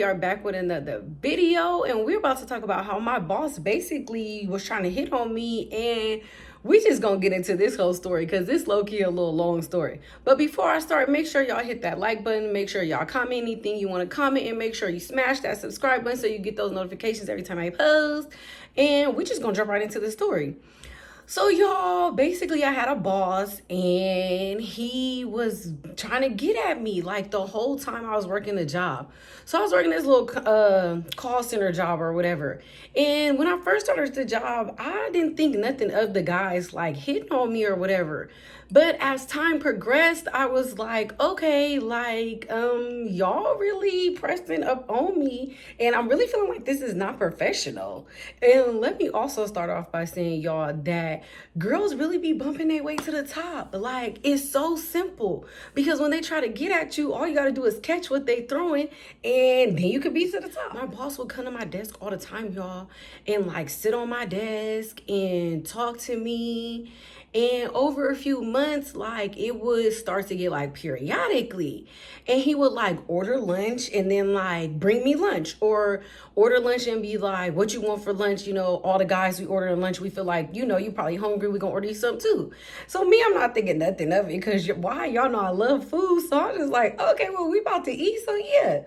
we are back with another video, and we're about to talk about how my boss basically was trying to hit on me, and we just gonna get into this whole story because this low-key a little long story. But before I start, make sure y'all hit that like button, make sure y'all comment anything you want to comment, and make sure you smash that subscribe button so you get those notifications every time I post. And we just gonna jump right into the story. So y'all, basically I had a boss and he was trying to get at me like the whole time I was working the job. So I was working this little call center job or whatever. And when I first started the job, I didn't think nothing of the guys like hitting on me or whatever. But as time progressed, I was like, okay, like, y'all really pressing up on me. And I'm really feeling like this is not professional. And let me also start off by saying, y'all, that girls really be bumping their way to the top. Like, it's so simple. Because when they try to get at you, all you got to do is catch what they throwing. And then you could be to the top. My boss would come to my desk all the time, y'all. And like sit on my desk and talk to me. And over a few months, like it would start to get like periodically. And he would like order lunch and then like bring me lunch, or order lunch and be like, what you want for lunch? You know, all the guys we order lunch, we feel like, you know, you probably hungry. We gonna order you something too. So me, I'm not thinking nothing of it because why? Y'all know I love food. So I'm just like, okay, well, we about to eat. So yeah.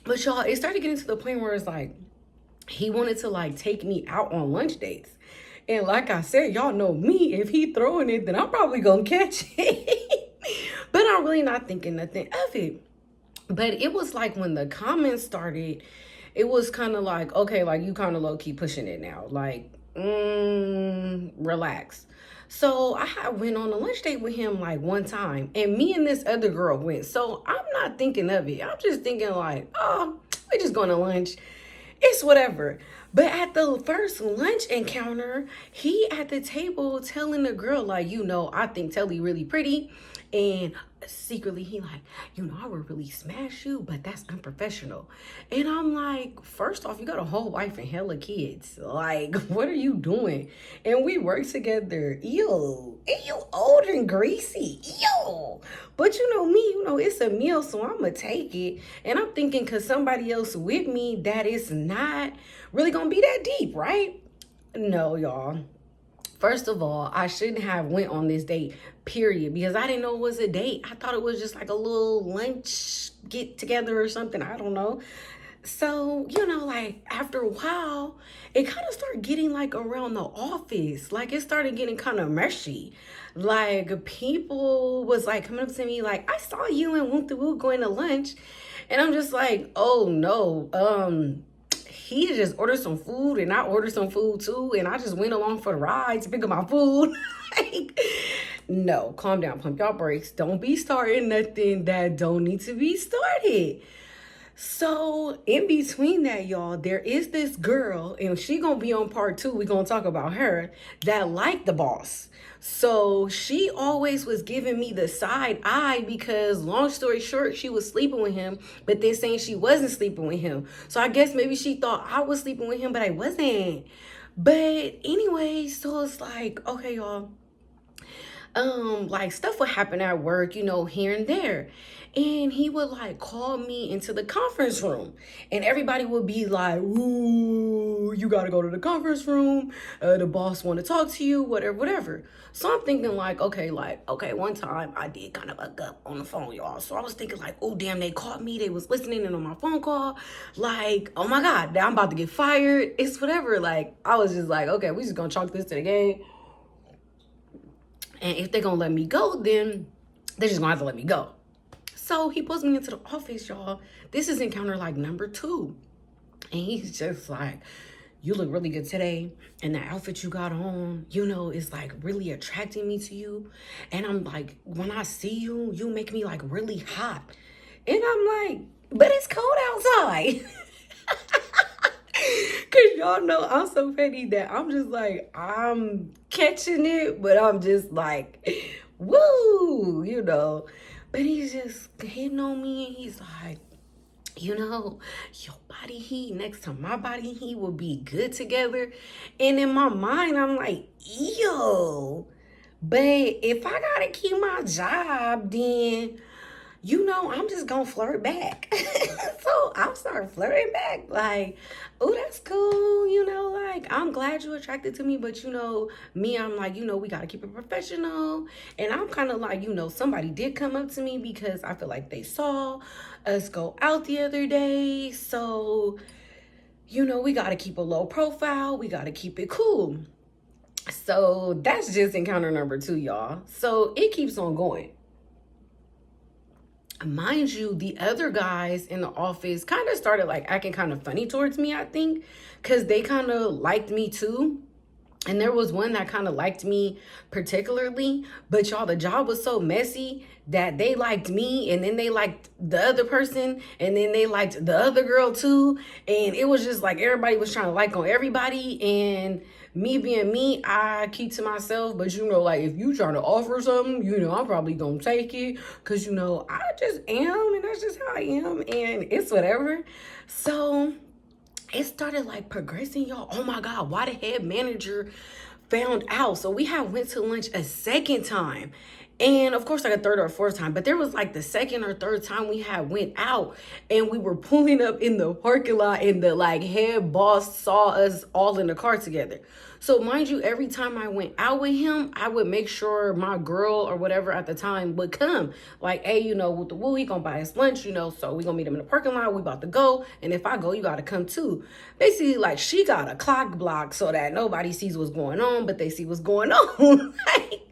But y'all, it started getting to the point where it's like, he wanted to like take me out on lunch dates. And like I said, y'all know me. If he throwing it, then I'm probably going to catch it. But I'm really not thinking nothing of it. But it was like when the comments started, it was kind of like, okay, like you kind of low-key pushing it now. Like, relax. So I had went on a lunch date with him like one time. And me and this other girl went. So I'm not thinking of it. I'm just thinking like, oh, we're just going to lunch. It's whatever. But at the first lunch encounter, he at the table telling the girl, like, you know, I think Telly really pretty. And secretly, he like, you know, I would really smash you, but that's unprofessional. And I'm like, first off, you got a whole wife and hella kids. Like, what are you doing? And we work together. Ew. And you old and greasy. Ew. But you know me, you know, it's a meal, so I'm going to take it. And I'm thinking because somebody else with me that it's not really going to be that deep, right? No, y'all. First of all, I shouldn't have went on this date, period, because I didn't know it was a date. I thought it was just like a little lunch get together or something. I don't know. So, you know, like after a while, it kind of started getting like around the office. Like it started getting kind of messy. Like people was like coming up to me like, I saw you and Woo Woo going to lunch. And I'm just like, oh no, he just ordered some food and I ordered some food too. And I just went along for the ride to pick up my food. Like, no, calm down, pump y'all brakes. Don't be starting nothing that don't need to be started. So in between that, y'all, there is this girl, and she gonna be on part 2. We gonna talk about her that liked the boss. So she always was giving me the side eye because, long story short, she was sleeping with him, but then saying she wasn't sleeping with him. So I guess maybe she thought I was sleeping with him, but I wasn't. But anyway, so it's like, okay, y'all. Like stuff would happen at work, you know, here and there. And he would like call me into the conference room and everybody would be like, ooh, you got to go to the conference room. The boss want to talk to you, whatever. So I'm thinking like, okay, one time I did kind of bug up on the phone, y'all. So I was thinking like, oh, damn, they caught me. They was listening in on my phone call. Like, oh my God, I'm about to get fired. It's whatever. Like, I was just like, okay, we just going to chalk this to the game. And if they're going to let me go, then they're just going to have to let me go. So he pulls me into the office, y'all. This is encounter like number 2. And he's just like, you look really good today. And the outfit you got on, you know, is like really attracting me to you. And I'm like, when I see you, you make me like really hot. And I'm like, but it's cold outside. Cause y'all know I'm so petty that I'm just like, I'm catching it, but I'm just like, woo, you know. But he's just hitting on me and he's like, you know, your body heat next to my body heat will be good together. And in my mind, I'm like, ew. But if I gotta keep my job, then I'm just gonna flirt back. So I start flirting back, like, oh, that's cool, like, I'm glad you're attracted to me, but me, I'm like, we gotta keep it professional. And I'm kind of like, somebody did come up to me because I feel like they saw us go out the other day. So, we gotta keep a low profile, we gotta keep it cool. So that's just encounter number 2, y'all. So it keeps on going. Mind you, the other guys in the office kind of started like acting kind of funny towards me, I think, because they kind of liked me too. And there was one that kind of liked me particularly, but y'all, the job was so messy that they liked me, and then they liked the other person, and then they liked the other girl too. And it was just like everybody was trying to like on everybody. And me being me, I keep to myself. But like, if you trying to offer something, I'm probably gonna take it, because I just am, and that's just how I am, and it's whatever. So it started like progressing, y'all. Oh my God, why the head manager found out. So we had went to lunch a second time. And of course, like a third or fourth time, but there was like the second or third time we had went out, and we were pulling up in the parking lot, and the like head boss saw us all in the car together. So mind you, every time I went out with him, I would make sure my girl or whatever at the time would come. Like, hey, with the woo, he gonna buy us lunch, so we gonna meet him in the parking lot. We about to go. And if I go, you gotta come too. Basically, like, she got a clock block so that nobody sees what's going on, but they see what's going on. Like,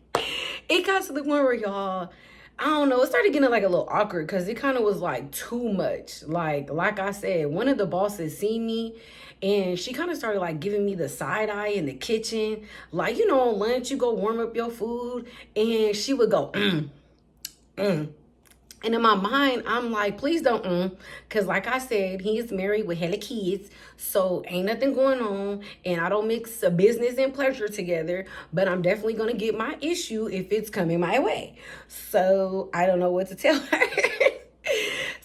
it got to the point where, y'all, I don't know, it started getting like a little awkward, because it kind of was like too much. Like I said, one of the bosses seen me, and she kind of started like giving me the side eye in the kitchen. Like, on lunch, you go warm up your food, and she would go, And in my mind, I'm like, please don't, because like I said, he is married with hella kids, so ain't nothing going on, and I don't mix a business and pleasure together, but I'm definitely going to get my issue if it's coming my way. So I don't know what to tell her.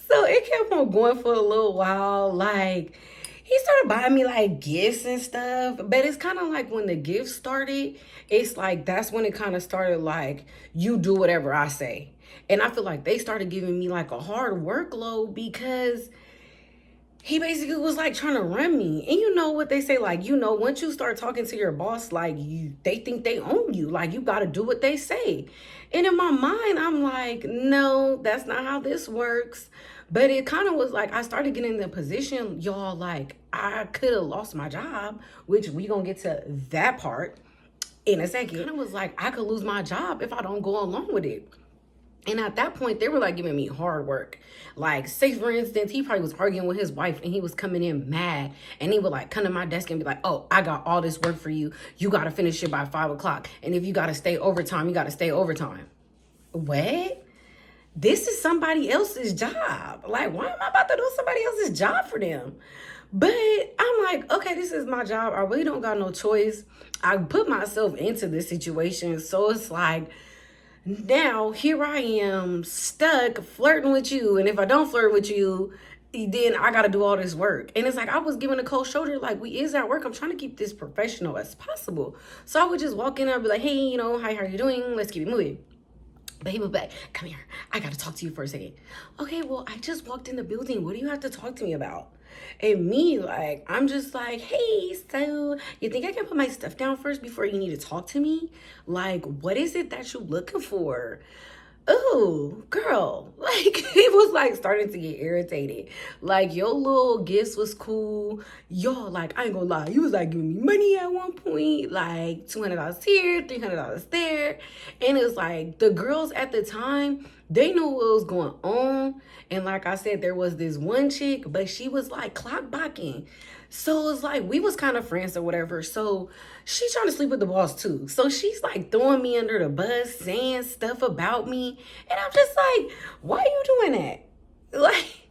So it kept on going for a little while. Like, he started buying me like gifts and stuff, but it's kind of like when the gifts started, it's like that's when it kind of started like, you do whatever I say. And I feel like they started giving me like a hard workload, because he basically was like trying to run me. And you know what they say, like, once you start talking to your boss, like, they think they own you. Like, you got to do what they say. And in my mind, I'm like, no, that's not how this works. But it kind of was like, I started getting in the position, y'all, like, I could have lost my job, which we gonna get to that part in a second. It kind of was like, I could lose my job if I don't go along with it. And at that point, they were like giving me hard work. Like, say for instance, he probably was arguing with his wife, and he was coming in mad, and he would like come to my desk and be like, oh, I got all this work for you. You got to finish it by 5 o'clock. And if you got to stay overtime, you got to stay overtime. What? This is somebody else's job. Like, why am I about to do somebody else's job for them? But I'm like, okay, this is my job. I really don't got no choice. I put myself into this situation. So it's like, now here I am stuck flirting with you, and if I don't flirt with you, then I gotta do all this work. And it's like, I was giving a cold shoulder, like, we is at work, I'm trying to keep this professional as possible. So I would just walk in and I'd be like, hey, hi, how are you doing, let's keep it moving. But he was like, come here, I gotta talk to you for a second. Okay, well, I just walked in the building, what do you have to talk to me about? And me, like, I'm just like, hey, so you think I can put my stuff down first before you need to talk to me? Like, what is it that you're looking for? Oh, girl, like, it was like starting to get irritated. Like, your little gifts was cool. Y'all, like, I ain't gonna lie, you was like giving me money at one point, like $200 here, $300 there. And it was like, the girls at the time, they knew what was going on. And like I said, there was this one chick, but she was like clock blocking. So it was like, we was kind of friends or whatever. So she's trying to sleep with the boss too. So she's like throwing me under the bus, saying stuff about me. And I'm just like, why are you doing that? Like,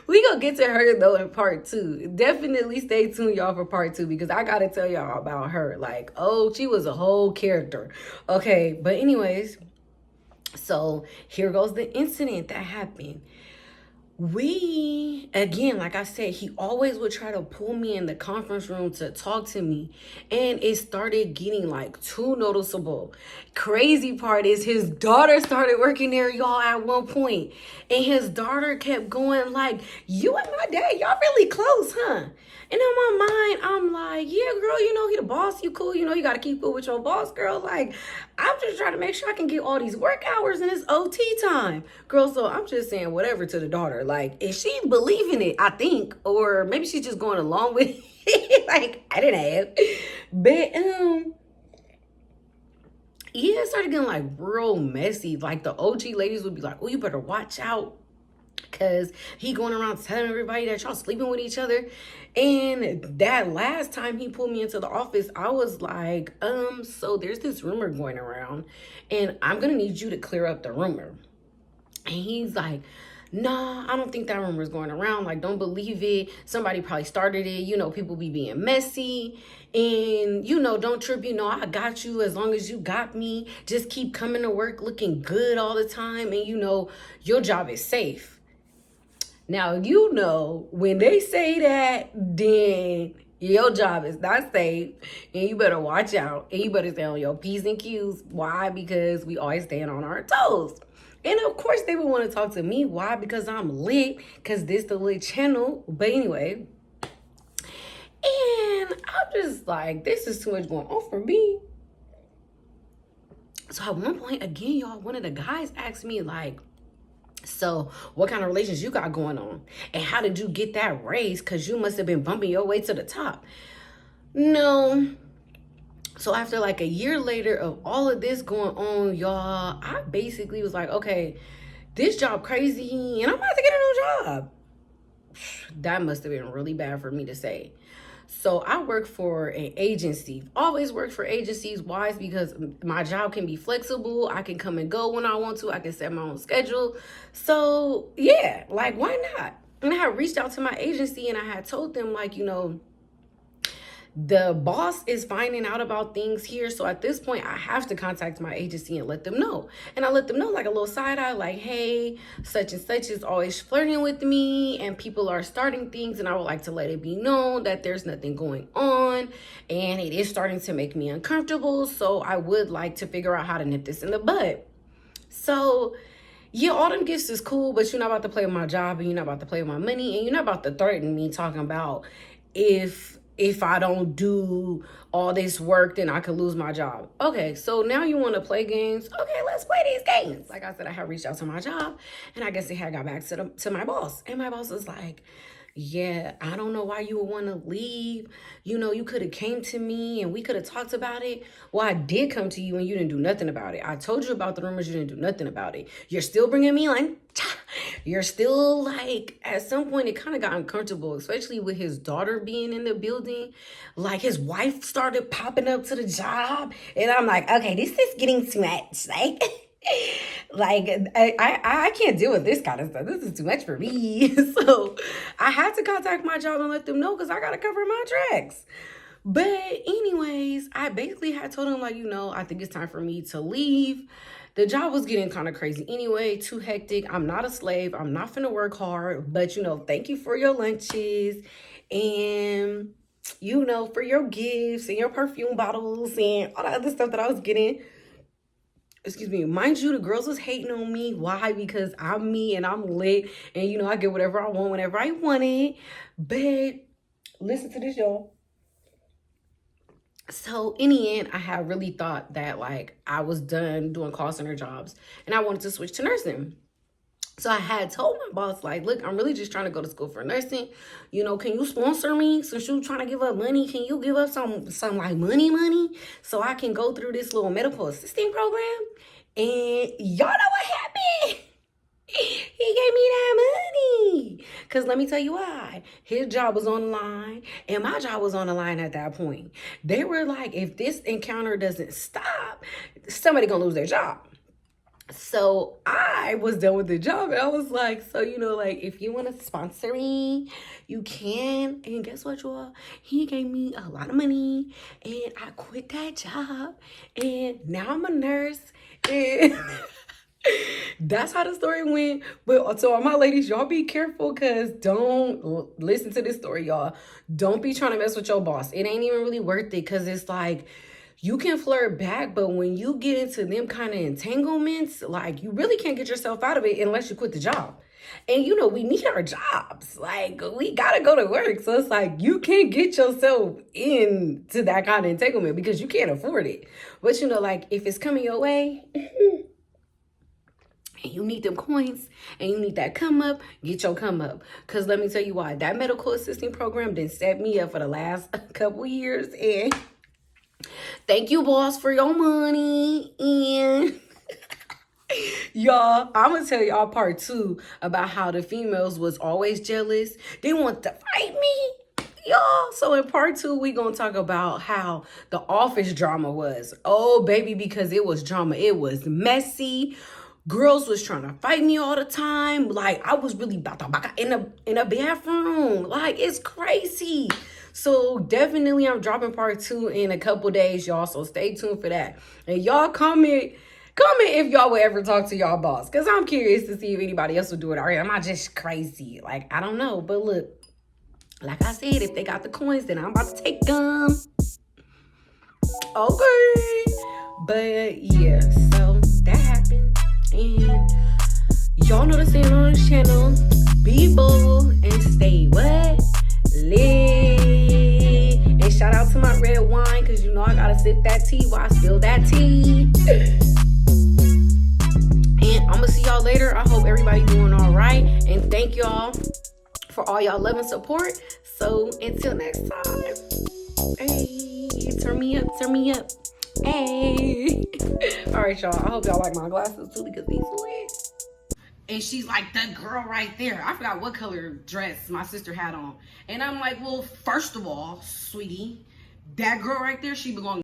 we gonna get to her though in part 2. Definitely stay tuned, y'all, for part 2, because I gotta tell y'all about her. Like, oh, she was a whole character. Okay, but anyways, so here goes the incident that happened. we, again, like I said, he always would try to pull me in the conference room to talk to me, and it started getting like too noticeable. Crazy part is his daughter started working there, y'all, at one point, and his daughter kept going like, "You and my dad, y'all really close, huh?" And in my mind, I'm like, "Yeah, girl, he the boss, you cool, you gotta keep it with your boss, girl. Like, I'm just trying to make sure I can get all these work hours in this OT time, girl." So I'm just saying whatever to the daughter. Like, if she believing it, I think, or maybe she's just going along with it. Like, I didn't have. But yeah, it started getting like real messy. Like, the OG ladies would be like, "Oh, you better watch out, because he going around telling everybody that y'all sleeping with each other." And that last time he pulled me into the office, I was like, so there's this rumor going around, and I'm gonna need you to clear up the rumor. And he's like, "Nah, I don't think that rumor is going around. Like, don't believe it. Somebody probably started it. People be being messy. And, don't trip. I got you as long as you got me. Just keep coming to work looking good all the time. And, your job is safe." Now, when they say that, then your job is not safe, and you better watch out, and you better stay on your P's and Q's. Why? Because we always stand on our toes. And of course, they would want to talk to me. Why? Because I'm lit, because this the lit channel. But anyway, and I'm just like, this is too much going on for me. So at one point, again, y'all, one of the guys asked me, like, "So what kind of relations you got going on? And how did you get that raise? Because you must have been bumping your way to the top." No. So after like a year later of all of this going on, y'all, I basically was like, okay, this job crazy, and I'm about to get a new job. That must have been really bad for me to say. So I work for an agency. Always work for agencies. Why? Because my job can be flexible. I can come and go when I want to. I can set my own schedule. So yeah, like, why not? And I had reached out to my agency, and I had told them, like, the boss is finding out about things here. So at this point, I have to contact my agency and let them know. And I let them know, like, a little side eye, like, "Hey, such and such is always flirting with me, and people are starting things, and I would like to let it be known that there's nothing going on, and it is starting to make me uncomfortable. So I would like to figure out how to nip this in the bud." So yeah, all them gifts is cool, but you're not about to play with my job, and you're not about to play with my money, and you're not about to threaten me talking about if I don't do all this work, then I could lose my job. Okay, so now you want to play games? Okay, let's play these games. Like I said, I had reached out to my job, and I guess they had got back to my boss, and my boss was like, "Yeah, I don't know why you would want to leave. You could have came to me and we could have talked about it." Well, I did come to you and you didn't do nothing about it. I told you about the rumors, you didn't do nothing about it. You're still bringing me like, you're still like, at some point it kind of got uncomfortable, especially with his daughter being in the building. Like, his wife started popping up to the job, and I'm like, okay, this is getting too much. Like, I can't deal with this kind of stuff. This is too much for me. So I had to contact my job and let them know, because I got to cover my tracks. But anyways, I basically had told him, like, I think it's time for me to leave. The job was getting kind of crazy anyway, too hectic. I'm not a slave. I'm not finna work hard. But, thank you for your lunches and, for your gifts and your perfume bottles and all the other stuff that I was getting. Excuse me. Mind you, the girls was hating on me. Why? Because I'm me and I'm lit. And, I get whatever I want whenever I want it. But listen to this, y'all. So in the end, I had really thought that, like, I was done doing call center jobs and I wanted to switch to nursing. So I had told my boss, like, "Look, I'm really just trying to go to school for nursing. Can you sponsor me? Since you're trying to give up money, can you give up some like money so I can go through this little medical assisting program?" And y'all know what happened? He gave me that money. Because let me tell you why. His job was on the line, and my job was on the line at that point. They were like, if this encounter doesn't stop, somebody gonna lose their job. So I was done with the job, and I was like, so, like, if you want to sponsor me, you can. And guess what, y'all? He gave me a lot of money, and I quit that job, and now I'm a nurse, and That's how the story went. But so all my ladies, y'all be careful, because don't listen to this story, y'all. Don't be trying to mess with your boss. It ain't even really worth it, because it's like you can flirt back, but when you get into them kind of entanglements, like you really can't get yourself out of it unless you quit the job. And you know, we need our jobs. Like, we gotta go to work. So it's like you can't get yourself into that kind of entanglement because you can't afford it. But you know, like if it's coming your way, and you need them coins and you need that come up, get your come up. Because let me tell you why. That medical assisting program didn't set me up for the last couple years. And thank you, boss, for your money. And y'all, I'm going to tell y'all part 2 about how the females was always jealous. They want to fight me. Y'all, so in part 2, we gonna talk about how the office drama was. Oh, baby, because it was drama. It was messy. Girls was trying to fight me all the time. Like, I was really about to back in a bathroom. Like, it's crazy. So definitely I'm dropping part 2 in a couple days, y'all. So stay tuned for that. And y'all comment if y'all would ever talk to y'all boss. Because I'm curious to see if anybody else would do it. Or am I just crazy? Like, I don't know. But look, like I said, if they got the coins, then I'm about to take them. Okay. But yeah, so that happened. And y'all know the saying on this channel, be bold and stay what? Lit. And shout out to my red wine, because you know I gotta sip that tea while I spill that tea. And I'm gonna see y'all later. I hope everybody doing all right. And thank y'all for all y'all love and support. So until next time. Hey, turn me up, turn me up. Hey. All right, y'all. I hope y'all like my glasses too, because these lit. And she's like, the girl right there. I forgot what color dress my sister had on. And I'm like, well, first of all, sweetie, that girl right there, she belongs